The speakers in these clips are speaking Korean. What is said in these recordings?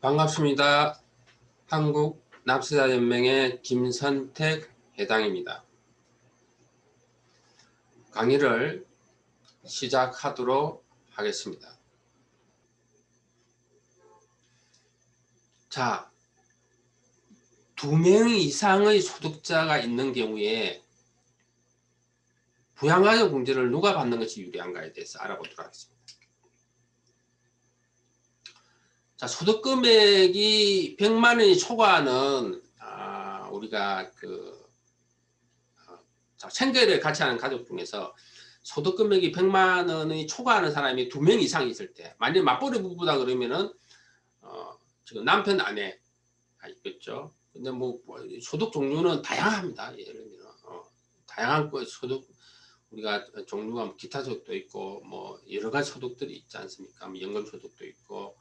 반갑습니다. 한국납세자연맹의 김선택 회장입니다. 강의를 시작하도록 하겠습니다. 자, 2명 이상의 소득자가 있는 경우에 부양가족 공제를 누가 받는 것이 유리한가에 대해서 알아보도록 하겠습니다. 자, 소득 금액이 100만 원이 초과하는 우리가 생계를 같이 하는 가족 중에서 소득 금액이 100만 원이 초과하는 사람이 2명 이상 있을 때, 만약 맞벌이 부부다 그러면은 지금 남편 아내가 있겠죠. 근데 뭐 소득 종류는 다양합니다. 예를 들어 다양한 소득 우리가 종류가 기타 소득도 있고 뭐 여러 가지 소득들이 있지 않습니까? 뭐 연금 소득도 있고.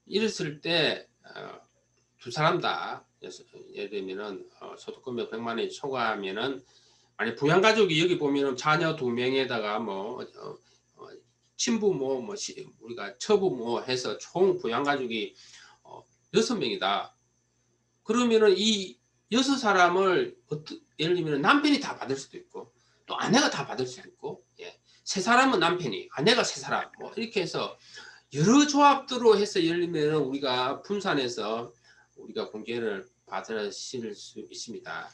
이랬을 때 두 사람 다 예를 들면은 소득 금액 100만 원이 초과하면은, 만약 부양가족이 여기 보면은 자녀 2명에다가 뭐 친부모 뭐 우리가 처부모 해서 총 부양가족이 6명이다. 그러면은 이 6사람을 예를 들면 남편이 다 받을 수도 있고 또 아내가 다 받을 수도 있고, 세 사람은 남편이, 아내가 세 사람 뭐 이렇게 해서 여러 조합들로 해서 예를 들면 우리가 분산해서 우리가 공제를 받으실 수 있습니다.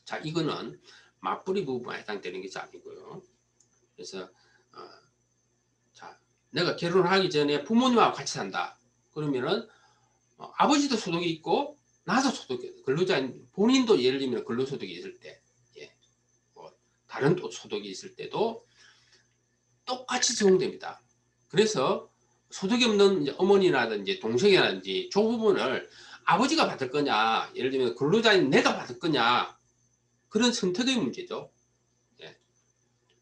자, 이거는 맞벌이 부부가 해당되는 것이 아니고요. 그래서 자, 내가 결혼하기 전에 부모님하고 같이 산다. 그러면은 아버지도 소득이 있고 나도 소득이, 근로자인 본인도 예를 들면 근로소득이 있을 때, 뭐 다른 또 소득이 있을 때도 똑같이 적용됩니다. 그래서 소득이 없는 어머니라든지 동생이라든지 조부모를 아버지가 받을 거냐, 예를 들면 근로자인 내가 받을 거냐, 그런 선택의 문제죠.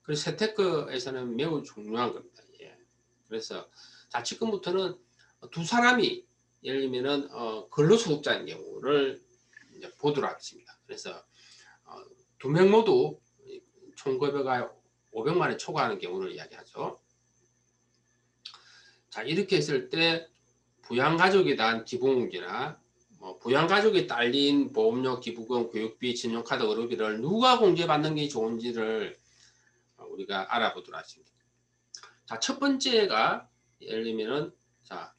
그래서 세테크에서는 매우 중요한 겁니다. 그래서 자, 지금부터는 두 사람이 예를 들면은 근로소득자인 경우를 이제 보도록 하겠습니다. 그래서 2명 모두 총급여가 500만 원 초과하는 경우를 이야기하죠. 자, 이렇게 했을 때 부양가족에 대한 기본공제나 부양가족에 딸린 보험료, 기부금, 교육비, 신용카드 의료비를 누가 공제받는 게 좋은지를 우리가 알아보도록 하겠습니다. 자, 첫 번째가 예를 들면은, 자,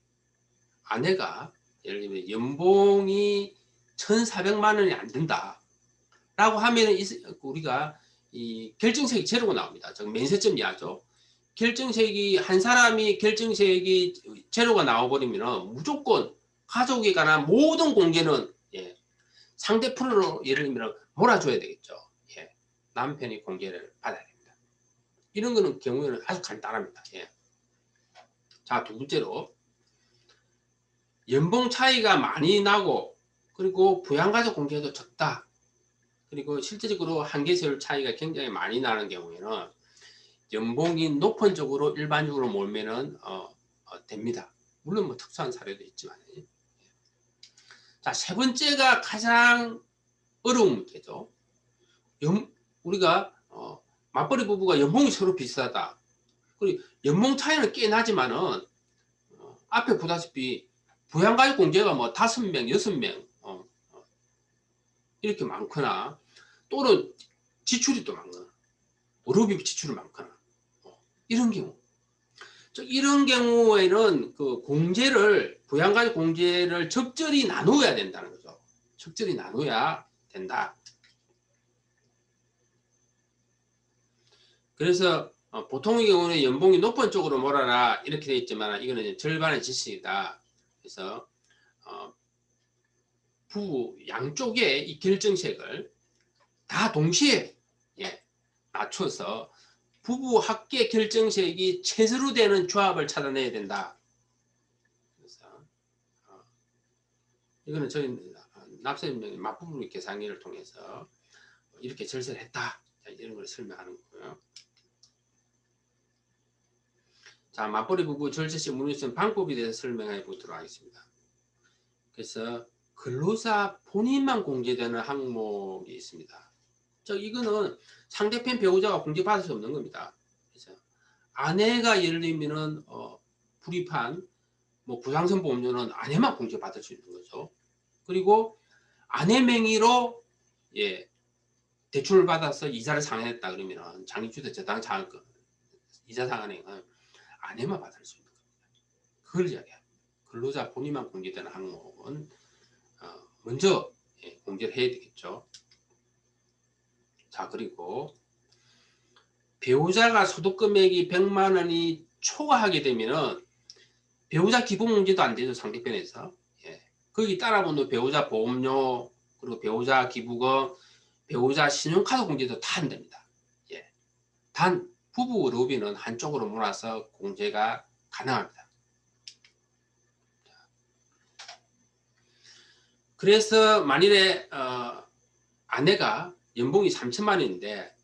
아내가 예를 들면 연봉이 1,400만 원이 안 된다 라고 하면은 우리가 이 결정세액이 제로가 나옵니다. 즉 면세점 이하죠. 결정세액이, 한 사람이 결정세액이 제로가 나와버리면 무조건 가족에 관한 모든 공제는 상대 프로로 예를 들면 몰아줘야 되겠죠. 남편이 공제를 받아야 됩니다. 이런 거는 경우에는 아주 간단합니다. 자, 두 번째로 연봉 차이가 많이 나고 그리고 부양가족 공제도 적다. 그리고 실질적으로 한계세율 차이가 굉장히 많이 나는 경우에는 연봉이 높은 쪽으로 일반적으로 몰면은 됩니다. 물론 뭐 특수한 사례도 있지만. 자, 세 번째가 가장 어려운 문제죠. 우리가 맞벌이 부부가 연봉이 서로 비슷하다. 그리고 연봉 차이는 꽤 나지만은 앞에 보다시피 부양가족 공제가 뭐 5명, 6명 이렇게 많거나, 또는 지출이 또 많거나, 의료비 지출이 많거나, 이런 경우. 이런 경우에는 그 공제를, 부양가족 공제를 적절히 나누어야 된다는 거죠. 적절히 나눠야 된다. 그래서 보통의 경우는 연봉이 높은 쪽으로 몰아라 이렇게 되어 있지만 이거는 절반의 지식이다. 그래서 부부 양쪽에 이 결정색을 다 동시에 맞춰서 부부 합계 결정색이 최저로 되는 조합을 찾아내야 된다. 그래서 이거는 저희 납세연맹의 맞부부 계산기를 통해서 이렇게 절세를 했다. 이런 걸 설명하는 거고요. 자, 맞벌이 부부 절세 시 문의성 방법에 대해서 설명해 보도록 하겠습니다. 그래서 근로자 본인만 공제되는 항목이 있습니다. 이거는 상대편 배우자가 공제받을 수 없는 겁니다. 그래서 아내가 예를 들면은 불입한 뭐 부상선 보험료는 아내만 공제받을 수 있는 거죠. 그리고 아내 명의로 예, 대출을 받아서 이자를 상환했다 그러면 장기주택자당 장학금 이자 상환액은 아내만 받을 수 있는 겁니다. 그걸 이야기합니다. 근로자 본인만 공제되는 항목은 먼저 공제를 해야 되겠죠. 자, 그리고 배우자가 소득금액이 100만 원이 초과하게 되면은 배우자 기본공제도 안 되죠. 상대편에서. 예. 거기 따라붙는 배우자 보험료, 그리고 배우자 기부금, 배우자 신용카드 공제도 다 안 됩니다. 예. 단 부부 의료비는 한쪽으로 몰아서 공제가 가능합니다. 그래서 만일에 아내가 연봉이 3천만 원인데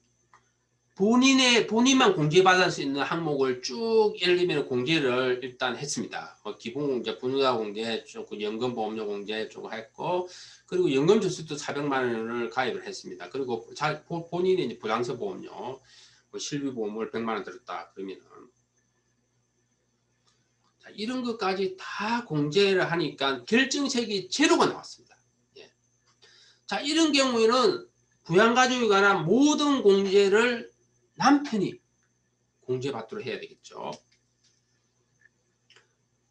본인만 공제받을 수 있는 항목을 쭉 예를 들면 공제를 일단 했습니다. 기본공제, 분유자 공제, 조금 연금보험료 공제 조금 했고, 그리고 연금저축도 400만 원을 가입을 했습니다. 그리고 본인의 이제 부장세 보험료, 실비보험을 100만 원 들었다 그러면은 자, 이런 것까지 다 공제를 하니까 결정세액이 제로가 나왔습니다. 예. 자, 이런 경우에는 부양가족에 관한 모든 공제를 남편이 공제받도록 해야 되겠죠.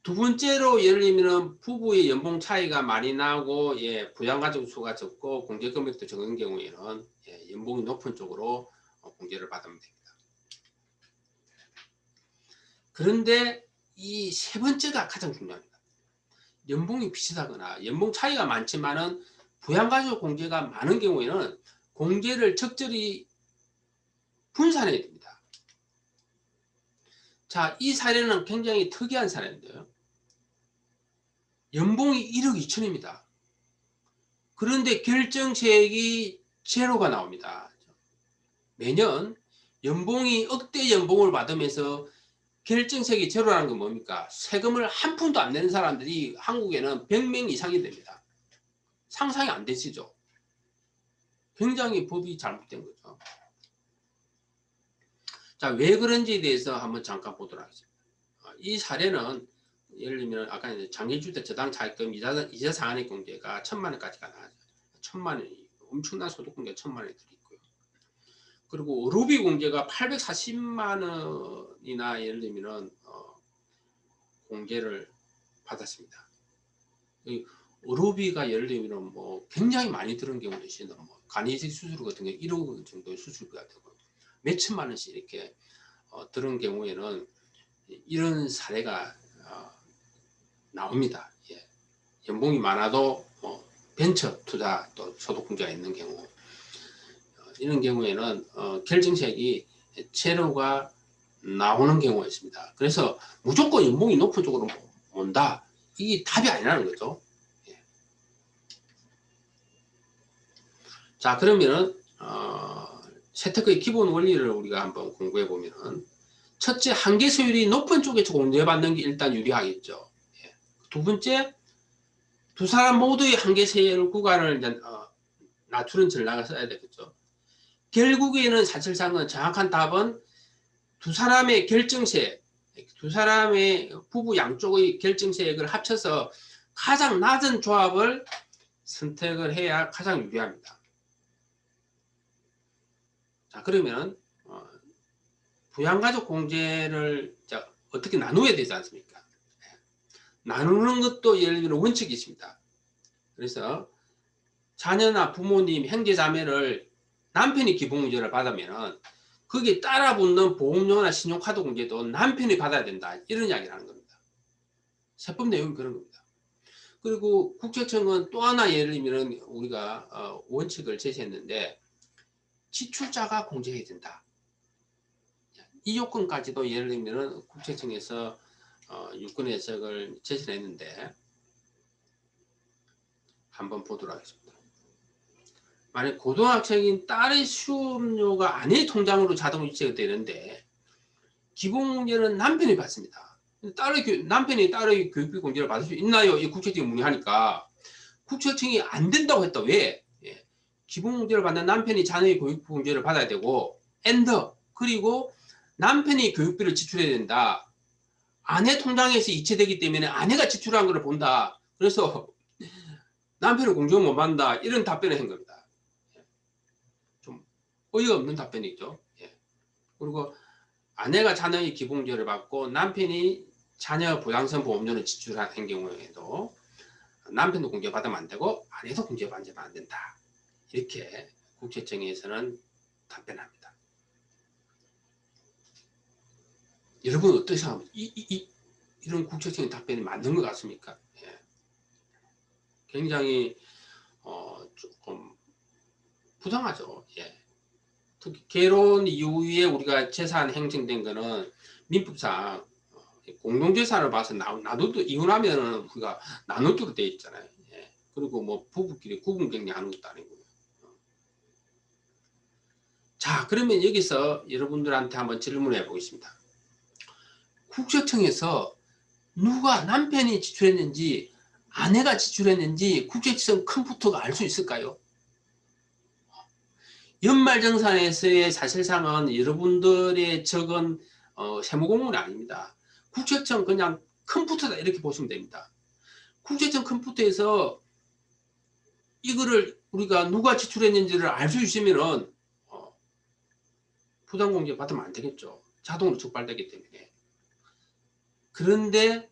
두 번째로 예를 들면 부부의 연봉 차이가 많이 나고 예, 부양가족 수가 적고 공제금액도 적은 경우에는 예, 연봉이 높은 쪽으로 공제를 받으면 됩니다. 그런데 이 세 번째가 가장 중요합니다. 연봉이 비슷하거나 연봉 차이가 많지만은 부양가족 공제가 많은 경우에는 공제를 적절히 분산해야 됩니다. 자, 이 사례는 굉장히 특이한 사례인데요. 연봉이 1억 2천입니다. 그런데 결정세액이 제로가 나옵니다. 매년 연봉이 억대 연봉을 받으면서 결정세액이 제로라는 건 뭡니까? 세금을 한 푼도 안 내는 사람들이 한국에는 100명 이상이 됩니다. 상상이 안 되시죠? 굉장히 법이 잘못된 거죠. 자, 왜 그런지에 대해서 한번 잠깐 보도록 하겠습니다. 이 사례는 예를 들면 아까 장기주택 저당 자격금 이자 상환액 공제가 1,000만 원까지가 나가죠. 1,000만 원이 엄청난 소득 공제가 1,000만 원이 들어있고요. 그리고 의료비 공제가 840만 원이나 예를 들면 공제를 받았습니다. 의료비가 예를 들면 뭐 굉장히 많이 들은 경우도 있어요. 뭐 간이식 수술 같은 게 1억 원 정도의 수술비가 되고 몇 천만 원씩 이렇게 들은 경우에는 이런 사례가 나옵니다. 예. 연봉이 많아도 벤처 투자 또 소득공제가 있는 경우 이런 경우에는 결정세액이 제로가 나오는 경우가 있습니다. 그래서 무조건 연봉이 높은 쪽으로 온다. 이게 답이 아니라는 거죠. 예. 자, 그러면은 세테크의 기본 원리를 우리가 한번 공부해 보면은 첫째, 한계세율이 높은 쪽에서 공제받는 게 일단 유리하겠죠. 예. 두 번째, 두 사람 모두의 한계세율 구간을 이제, 낮추는 전략을 써야 되겠죠. 결국에는 사실상은 정확한 답은 두 사람의 결정세액, 두 사람의 부부 양쪽의 결정세액을 합쳐서 가장 낮은 조합을 선택을 해야 가장 유리합니다. 자, 그러면 부양가족 공제를 어떻게 나누어야 되지 않습니까? 나누는 것도 예를 들면 원칙이 있습니다. 그래서 자녀나 부모님, 형제자매를 남편이 기본공제를 받으면 거기에 따라붙는 보험료나 신용카드 공제도 남편이 받아야 된다. 이런 이야기를 하는 겁니다. 세법 내용이 그런 겁니다. 그리고 국세청은 또 하나 예를 들면 우리가 원칙을 제시했는데 지출자가 공제해야 된다. 이 요건까지도 예를 들면 국세청에서 유권 해석을 제시를 했는데 한번 보도록 하겠습니다. 만약 고등학생인 딸의 수업료가 아내의 통장으로 자동으로 이체가 되는데 기본공제는 남편이 받습니다. 남편이 딸의 교육비 공제를 받을 수 있나요? 이 국세청이 문의하니까 국세청이 안 된다고 했다. 왜? 예. 기본공제를 받는 남편이 자녀의 교육비 공제를 받아야 되고 그리고 남편이 교육비를 지출해야 된다. 아내 통장에서 이체되기 때문에 아내가 지출한 것을 본다. 그래서 남편은 공제금 못 받는다. 이런 답변을 한 겁니다. 좀 어이가 없는 답변이죠. 그리고 아내가 자녀의 기본공제를 받고 남편이 자녀 부양성 보험료를 지출한 경우에도 남편도 공제받으면 안 되고 아내도 공제받으면 안 된다. 이렇게 국세청에서는 답변합니다. 여러분 어떻게 생각합니까? 이런 국세청의 답변이 맞는 것 같습니까? 굉장히 조금 부당하죠. 특히 결혼 이후에 우리가 재산 행정된 거는 민법상 공동재산을 봐서 나눠도 이혼하면 우리가 나누도록 되어 있잖아요. 그리고 뭐 부부끼리 구분격리하는 것도 아니고요. 자, 그러면 여기서 여러분들한테 한번 질문해 보겠습니다. 국세청에서 누가 남편이 지출했는지 아내가 지출했는지 국세청 컴퓨터가 알 수 있을까요? 연말정산에서의 사실상은 여러분들의 적은 세무공무원이 아닙니다. 국세청 그냥 컴퓨터다 이렇게 보시면 됩니다. 국세청 컴퓨터에서 이거를 우리가 누가 지출했는지를 알 수 있으면은 부당공제 받으면 안 되겠죠. 자동으로 적발되기 때문에. 그런데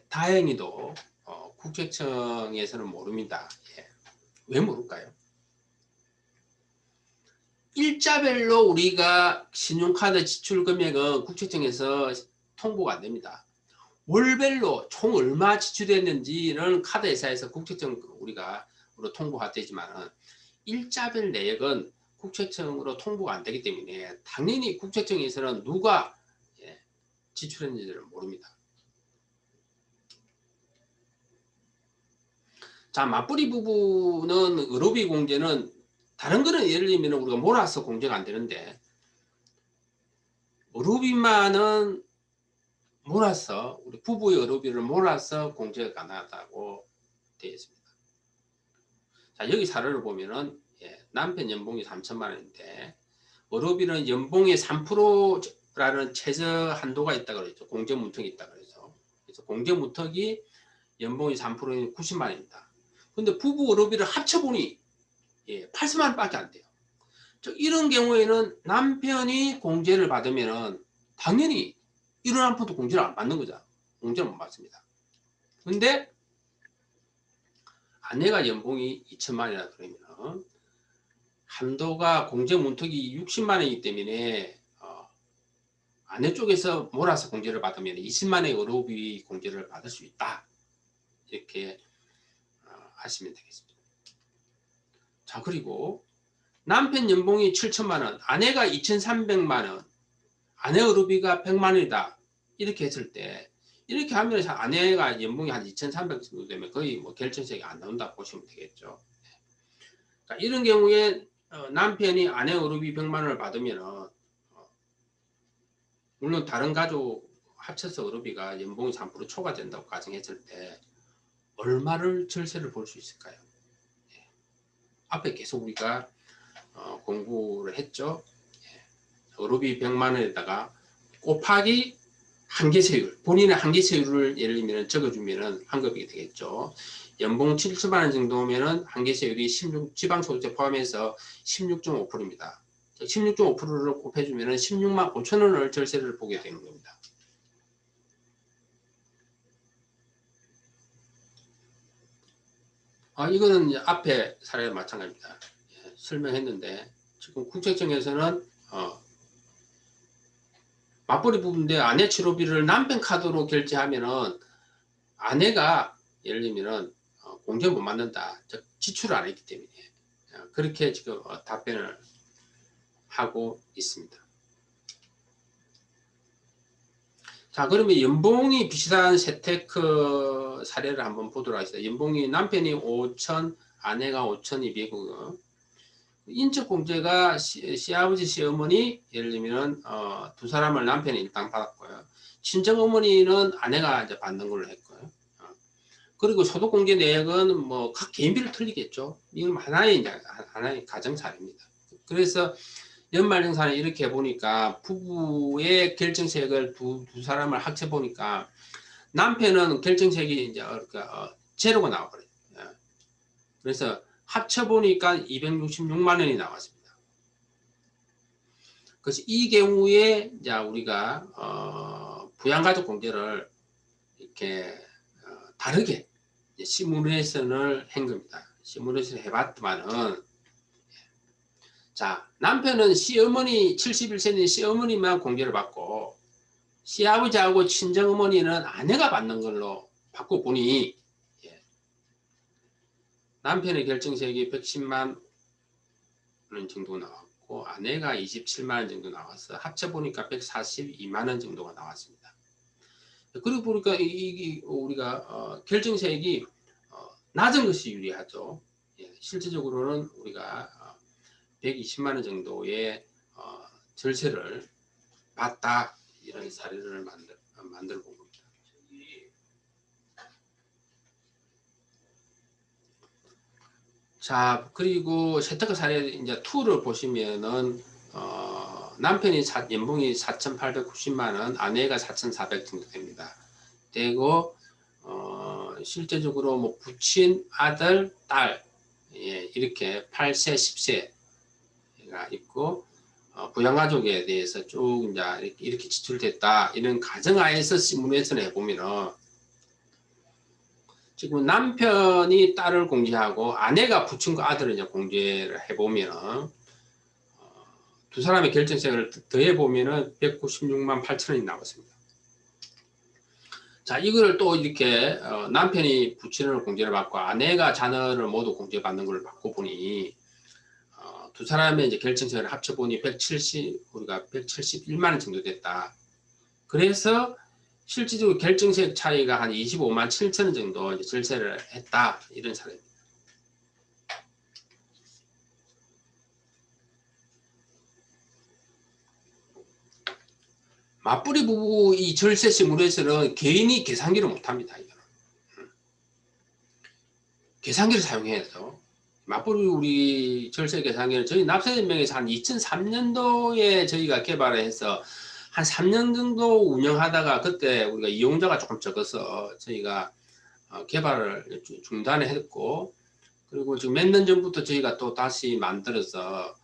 다행히도 국세청에서는 모릅니다. 왜 모를까요? 일자별로 우리가 신용카드 지출 금액은 국세청에서 통보가 안 됩니다. 월별로 총 얼마 지출했는지는 카드 회사에서 국세청 우리가 통보가 되지만 일자별 내역은 국세청으로 통보가 안 되기 때문에 당연히 국세청에서는 누가 지출했는지를 모릅니다. 자, 맞벌이 부부는 의료비 공제는 다른 거는 예를 들면 우리가 몰아서 공제가 안 되는데 의료비만은 몰아서 우리 부부의 의료비를 몰아서 공제가 가능하다고 되어 있습니다. 자, 여기 사례를 보면은 남편 연봉이 3천만 원인데 의료비는 연봉의 3%라는 최저 한도가 있다 그랬죠. 공제 문턱이 있다 그래서. 그래서 공제 문턱이 연봉이 3%인 90만 원입니다. 근데 부부 의료비를 합쳐보니 80만 원밖에 안 돼요. 이런 경우에는 남편이 공제를 받으면 당연히 이런 남편도 공제를 안 받는 거죠. 공제를 못 받습니다. 근데 아내가 연봉이 2천만 원이라 그러면 한도가 공제 문턱이 60만 원이기 때문에 아내 쪽에서 몰아서 공제를 받으면 20만 원의 의료비 공제를 받을 수 있다. 이렇게 하시면 되겠습니다. 자, 그리고 남편 연봉이 7천만 원, 아내가 2,300만 원, 아내 의료비가 100만 원이다. 이렇게 했을 때 이렇게 하면 아내가 연봉이 한 2,300 정도 되면 거의 뭐 결정세가 안 나온다 보시면 되겠죠. 자, 이런 경우에 남편이 아내 의료비 100만 원을 받으면 물론 다른 가족 합쳐서 의료비가 연봉이 3% 초과된다고 가정했을 때 얼마를 절세를 볼 수 있을까요? 앞에 계속 우리가 공부를 했죠. 의료비 100만 원에다가 곱하기 한계세율, 본인의 한계세율을 예를 들면 적어주면 환급이 되겠죠. 연봉 7천만 원 정도면 한계세율이 지방소득세 포함해서 16.5%입니다. 16.5%를 곱해주면 16만 5천 원을 절세를 보게 되는 겁니다. 이거는 이제 앞에 사례와 마찬가지입니다. 설명했는데 지금 국세청에서는 맞벌이 부부인데 아내 치료비를 남편 카드로 결제하면은 아내가 예를 들면은 공제 못 받는다, 즉 지출을 안 했기 때문에 그렇게 지금 답변을 하고 있습니다. 자, 그러면 연봉이 비슷한 세테크 사례를 한번 보도록 하겠습니다. 연봉이 남편이 5천, 아내가 5,200원. 인적공제가 시아버지, 시어머니, 예를 들면 두 사람을 남편이 일단 받았고요. 친정어머니는 아내가 이제 받는 걸로 했고요. 그리고 소득공제 내역은 뭐 각 개인별로 틀리겠죠. 이건 하나의 가정 사례입니다. 그래서 연말정산을 이렇게 해보니까 부부의 결정세액을 두 사람을 합쳐보니까 남편은 결정세액이 이제 제로가 나와버려요. 그래서 합쳐보니까 266만 원이 나왔습니다. 그래서 이 경우에 이제 우리가 부양가족 공제를 이렇게 다르게 시뮬레이션을 한 겁니다. 시뮬레이션 해봤더만은 자, 남편은 시어머니 71세인 시어머니만 공제를 받고 시아버지하고 친정어머니는 아내가 받는 걸로 바꿔보니 남편의 결정세액이 110만 원 정도 나왔고 아내가 27만 원 정도 나와서 합쳐보니까 142만 원 정도가 나왔습니다. 그리고 보니까 우리가 결정세액이 낮은 것이 유리하죠. 실질적으로는 우리가 120만 원 정도의 절세를 받다 이런 사례를 만들어 본 겁니다. 자, 그리고 세특가 사례 이제 2를 보시면은 남편이 연봉이 4,890만 원, 아내가 4,400 정도 됩니다. 되고 실제적으로 뭐 부친, 아들, 딸 이렇게 8세, 10세가 있고 부양가족에 대해서 쭉 이제 이렇게 지출됐다 이런 가정하에서 시뮬레이션을 해보면은 지금 남편이 딸을 공제하고 아내가 부친과 아들을 이제 공제를 해보면은 두 사람의 결정세액을 더해보면은 196만 8천 원이 나왔습니다. 자, 이거를 또 이렇게 남편이 부친을 공제를 받고 아내가 자녀를 모두 공제받는 걸 받고 보니 두 사람의 이제 결정세액을 합쳐보니 우리가 171만 원 정도 됐다. 그래서 실질적으로 결정세액 차이가 한 25만 7천 원 정도 이제 절세를 했다. 이런 사례입니다. 맞벌이 부부 이 절세 시뮬레이션은 개인이 계산기를 못합니다. 이거는. 계산기를 사용해야죠. 맞벌이 우리 절세 계산기는 저희 납세연명에서 한 2003년도에 저희가 개발을 해서 한 3년 정도 운영하다가 그때 우리가 이용자가 조금 적어서 저희가 개발을 중단을 했고 그리고 지금 몇 년 전부터 저희가 또 다시 만들어서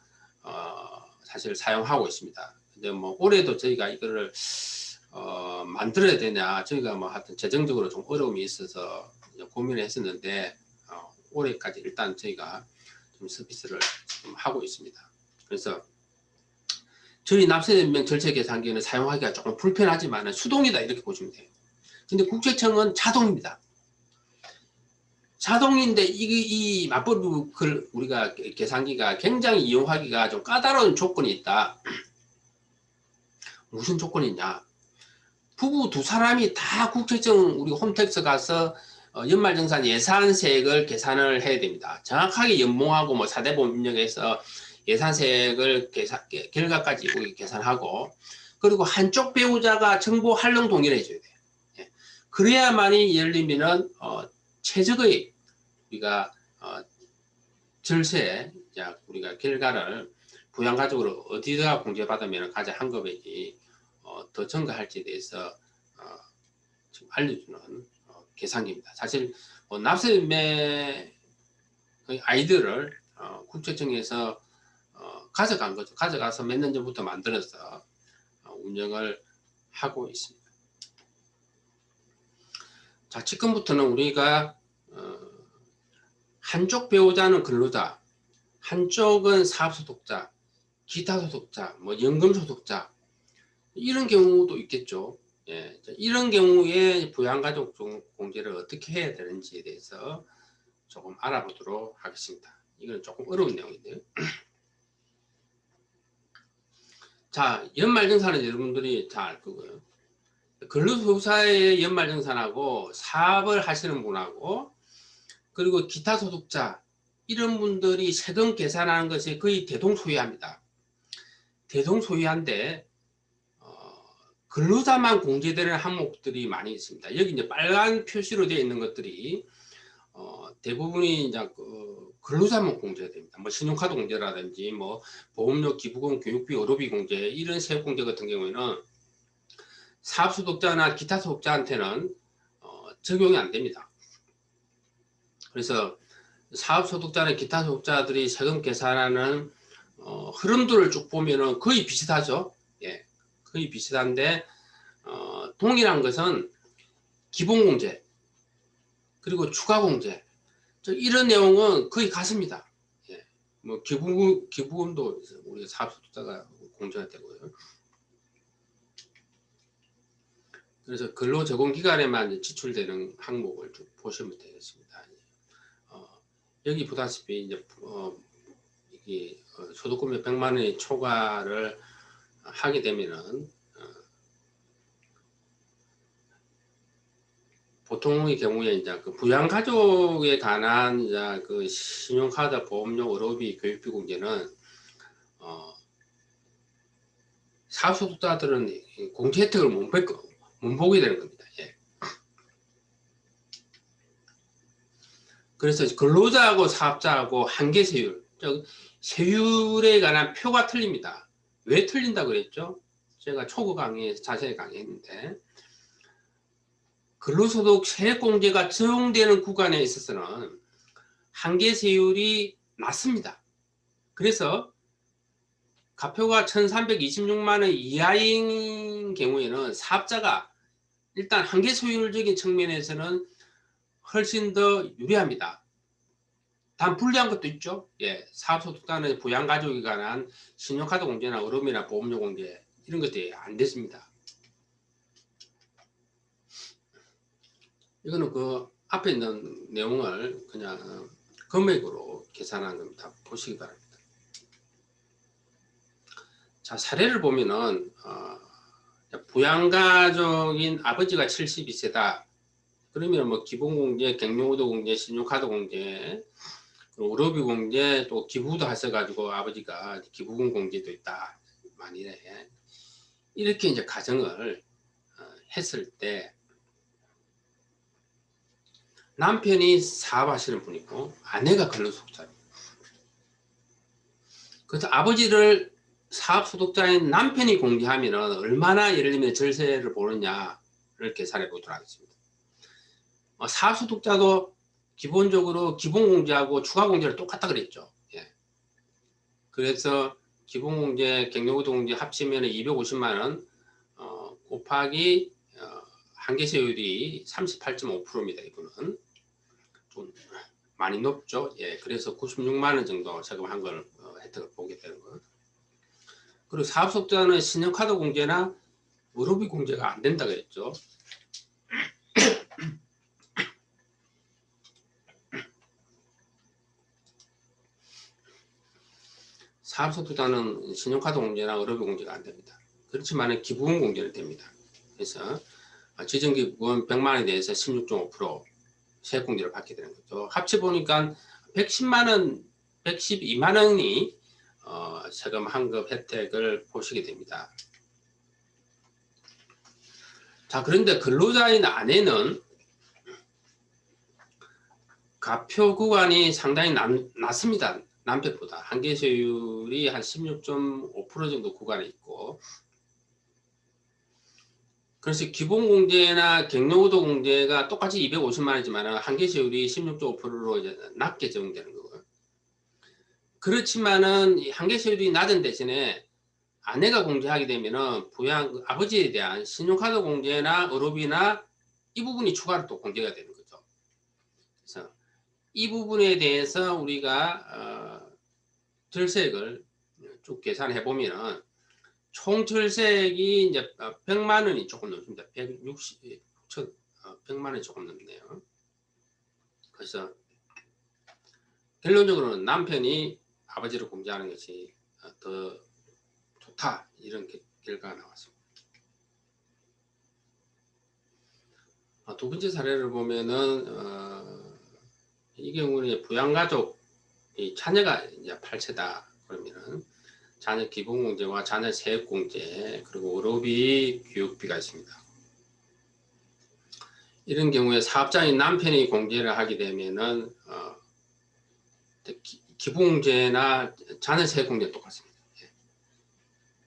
사실 사용하고 있습니다. 근데 뭐 올해도 저희가 이거를 만들어야 되냐 저희가 뭐 하여튼 재정적으로 좀 어려움이 있어서 고민을 했었는데 올해까지 일단 저희가 좀 서비스를 좀 하고 있습니다. 그래서 저희 납세연명 절세 계산기는 사용하기가 조금 불편하지만 수동이다 이렇게 보시면 돼요. 근데 국세청은 자동입니다. 자동인데 이 맞벌이 우리가 계산기가 굉장히 이용하기가 좀 까다로운 조건이 있다. 무슨 조건이 있냐? 부부 두 사람이 다 국세청 우리 홈택스 가서 연말정산 예산세액을 계산을 해야 됩니다. 정확하게 연봉하고 뭐 사대보험 입력해서 예산세액을 결과까지 계산하고 그리고 한쪽 배우자가 정보 활용 동의를 해줘야 돼요. 그래야만이 예를 들면은 최적의 우리가 절세 우리가 결과를 부양가족으로 어디다가 공제받으면 가장 한급액이 더 증가할지에 대해서 지금 알려주는 계산기입니다. 사실 납세매 아이들을 국세청에서 가져간 거죠. 가져가서 몇 년 전부터 만들어서 운영을 하고 있습니다. 자, 지금부터는 우리가 한쪽 배우자는 근로자, 한쪽은 사업소득자, 기타소득자, 뭐 연금소득자 이런 경우도 있겠죠. 예, 이런 경우에 부양가족 공제를 어떻게 해야 되는지에 대해서 조금 알아보도록 하겠습니다. 이건 조금 어려운 내용인데요. 자, 연말정산은 여러분들이 잘 알 거고요. 근로소득자의 연말정산하고 사업을 하시는 분하고 그리고 기타 소득자 이런 분들이 세금 계산하는 것이 거의 대동소이합니다. 대동소이한데 근로자만 공제되는 항목들이 많이 있습니다. 여기 이제 빨간 표시로 되어 있는 것들이 대부분이 이제 근로자만 공제가 됩니다. 뭐 신용카드 공제라든지 뭐 보험료, 기부금, 교육비, 의료비 공제 이런 세액 공제 같은 경우에는 사업소득자나 기타 소득자한테는 적용이 안 됩니다. 그래서 사업소득자나 기타 소득자들이 세금 계산하는 흐름들을 쭉 보면은 거의 비슷하죠. 예, 거의 비슷한데 동일한 것은 기본공제 그리고 추가공제 이런 내용은 거의 같습니다. 예, 뭐 기부금도 우리가 사업소득자가 공제가 되고요. 그래서 근로제공기간에만 지출되는 항목을 쭉 보시면 되겠습니다. 여기 보다시피 이제 이게 소득금액 100만 원의 초과를 하게 되면은 보통의 경우에 이제 그 부양가족에 관한 이제 그 신용카드, 보험료, 의료비, 교육비 공제는 사업소득자들은 공제 혜택을 못 보게 되는 겁니다. 예. 그래서 근로자하고 사업자하고 한계세율, 즉 세율에 관한 표가 틀립니다. 왜 틀린다 그랬죠? 제가 초급 강의에서 자세히 강의했는데 근로소득 세액공제가 적용되는 구간에 있어서는 한계세율이 낮습니다. 그래서 가표가 1326만 원 이하인 경우에는 사업자가 일단 한계소율적인 측면에서는 훨씬 더 유리합니다. 단 불리한 것도 있죠. 예, 사업소득자는 부양가족에 관한 신용카드 공제나 의료비나 보험료 공제 이런 것들이 안 됐습니다. 이거는 그 앞에 있는 내용을 그냥 금액으로 계산한 겁니다. 보시기 바랍니다. 자, 사례를 보면은 부양가족인 아버지가 72세다. 그러면 뭐 기본공제, 갱년기공제, 신용카드 공제, 의료비 공제, 또 기부도 하셔가지고 아버지가 기부금 공제도 있다. 만일에 이렇게 이제 가정을 했을 때 남편이 사업하시는 분이고 아내가 근로소득자입니다. 그래서 아버지를 사업소득자인 남편이 공제하면 얼마나 예를 들면 절세를 보느냐를 계산해 보도록 하겠습니다. 사업소득자도 기본적으로 기본공제하고 추가공제를 똑같다 그랬죠. 예. 그래서 기본공제, 갱년기공제 합치면 250만 원 곱하기 한계세율이 38.5%입니다. 이분은 좀 많이 높죠. 예, 그래서 96만 원 정도 세금한 걸 혜택을 보게 되는 거. 그리고 사업소득자는 신용카드 공제나 의료비 공제가 안 된다고 했죠. 사업소득자는 신용카드 공제나 의료비 공제가 안 됩니다. 그렇지만 기부금 공제는 됩니다. 그래서 지정기부금 100만 원에 대해서 16.5% 세액 공제를 받게 되는 거죠. 합쳐 보니까 110만 원, 112만 원이 세금 환급 혜택을 보시게 됩니다. 자, 그런데 근로자인 아내는 가표 구간이 상당히 낮습니다. 남편보다 한계세율이 한 16.5% 정도 구간에 있고, 그래서 기본공제나 갱년기 공제가 똑같이 250만 원이지만 한계세율이 16.5%로 이제 낮게 적용되는 거고요. 그렇지만은 한계세율이 낮은 대신에 아내가 공제하게 되면은 아버지에 대한 신용카드 공제나 의료비나 이 부분이 추가로 또 공제가 되는 거죠. 그래서 이 부분에 대해서 우리가 절세액을 쭉 계산해 보면은 총 절세액이 이제 100만 원이 조금 넘습니다. 100만 원이 조금 넘네요. 그래서 결론적으로는 남편이 아버지를 공제하는 것이 더 좋다, 이런 결과가 나왔습니다. 두 번째 사례를 보면은 이 경우는 부양가족 자녀가 이제 8세다 그러면은 자녀 기본공제와 자녀 세액공제 그리고 의료비, 교육비가 있습니다. 이런 경우에 사업장인 남편이 공제를 하게 되면은 기부공제나 자녀세 공제 똑같습니다. 예.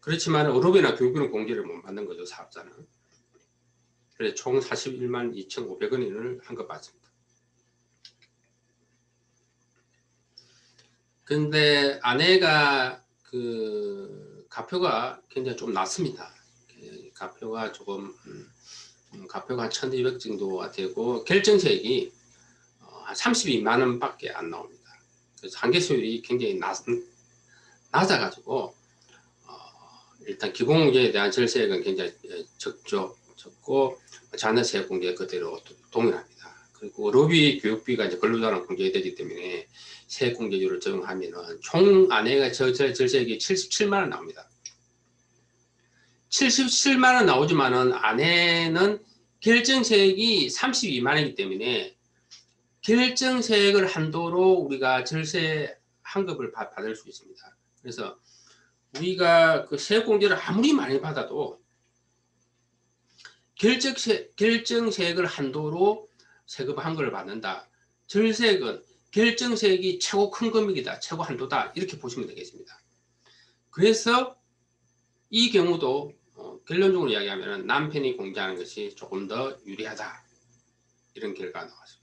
그렇지만 의료비나 교육비는 공제를 못 받는 거죠, 사업자는. 그래서 총 41만 2,500원을 한것 받습니다. 근데 아내가 그 가표가 굉장히 좀 낮습니다. 가표가 조금 가표가 한 1,200 정도가 되고 결정세액이 한 32만 원밖에 안 나옵니다. 그래서 한계수율이 굉장히 낮아가지고 일단 기본공제에 대한 절세액은 굉장히 적고 자녀세 공제 그대로 동일합니다. 그리고 의료비, 교육비가 이제 근로자랑 공제되기 때문에 세액 공제율을 적용하면은 총 아내가 절세액이 77만 원 나옵니다. 77만 원 나오지만은 아내는 결정세액이 32만 원이기 때문에 결정세액을 한도로 우리가 절세 환급을 받을 수 있습니다. 그래서 우리가 그 세액공제를 아무리 많이 받아도 결정세액을 한도로 세금 환급을 받는다. 절세액은 결정세액이 최고 큰 금액이다. 최고 한도다. 이렇게 보시면 되겠습니다. 그래서 이 경우도 결론적으로 이야기하면 남편이 공제하는 것이 조금 더 유리하다. 이런 결과가 나왔습니다.